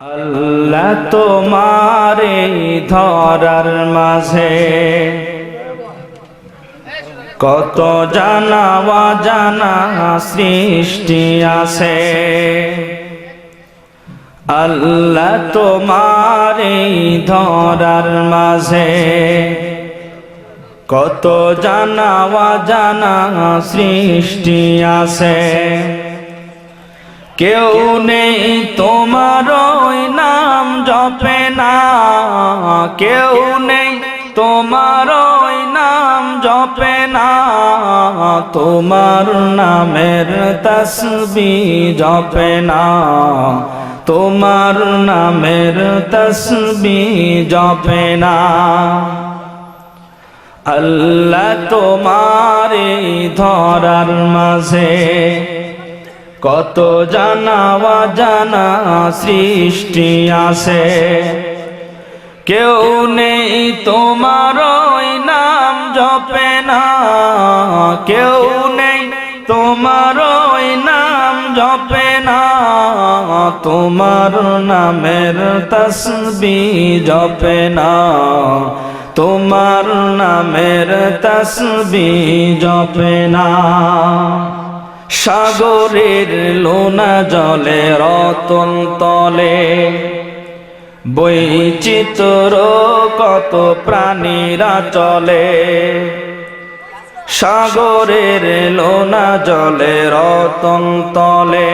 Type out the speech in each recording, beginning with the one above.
আল্লাহ তোমারে ধরার মাঝে কত জানা অজানা সৃষ্টি আছে। আল্লাহ তোমারে ধরার মাঝে কত জানা অজানা সৃষ্টি আছে। কেউ নেই তোমার ওই নাম জপে না, কেউ নেই তোমার ওই নাম জপে না, তোমার নামের তসবিহ জপে না, তোমার নামের তসবিহ জপে না। আল্লাহ তোমারে ধরার মাঝে কত জানা অজানা সৃষ্টি আছে। কেউ নেই তোমার ওই নাম জপে না, কেউ নেই তোমার ওই নাম জপে না, তোমার নামের তসবিহ জপে না, তোমার নামের তসবিহ জপে না। সাগরের লোনা জলে রতন তলে বৈচিত্র্য কত প্রাণীরা চলে। সাগরের লোনা জলে রতন তলে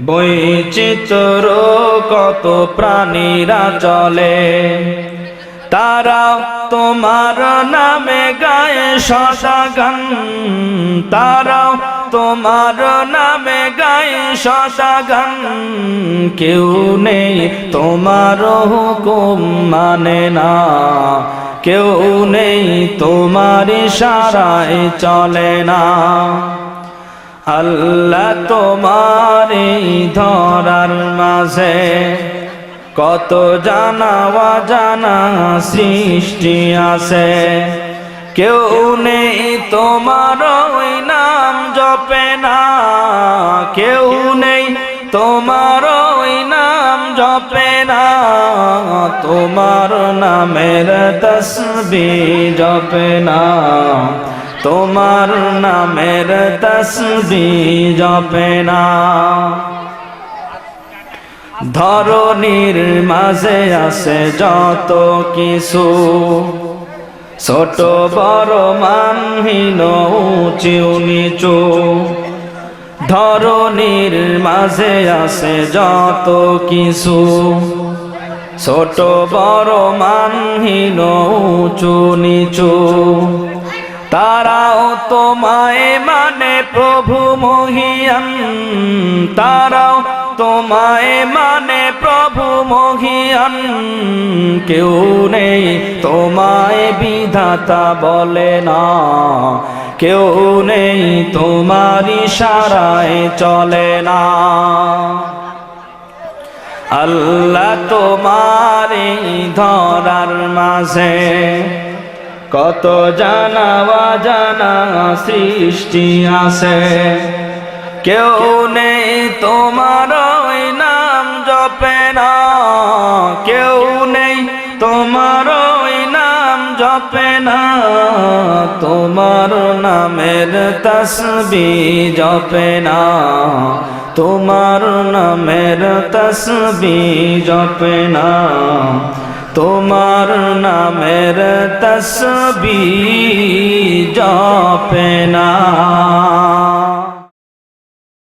বৈচিত্র্য কত প্রাণীরা চলে। তারা তোমার নামে গায়ে সদা গান, তারা তোমার নামে গায়ে সদা গান। কেউ নেই তোমার হুকুম মানে না, কেউ নেই তোমার ইশারায় চলে না। আল্লাহ তোমারে ধরার মাঝে কত জানা অজানা সৃষ্টি আছে। কেউ নেই তোমার ওই নাম জপে না, কেউ নেই তোমার ওই নাম জপে না, তোমার নামের তসবিহ জপে না, তোমার নামের তসবিহ জপে না। ধরনীর মাঝে আছে যত কিছু, ছোট বড় মানহীন উঁচু নিচু। ধরনীর মাঝে আছে যত কিছু, ছোট বড় মানহীন উঁচু নিচু। তারাও তোমায় মানে প্রভু মহিয়ান, তারাও তোমায় মানে প্রভু মহিয়ান। কেউ নেই তোমায় বিধাতা বলে না, কেউ নেই তোমার ইশারায় চলে না। আল্লাহ তোমারে ধরার মাঝে কত জানা অজানা সৃষ্টি আছে। কেউ নেই তোমার ওই নাম জপে না, কেউ নেই তোমার ওই নাম জপে না, তোমার নামের তসবিহ জপে না, তোমার নামের তসবিহ জপে না, তোমার নামের তসবিহ জপে না।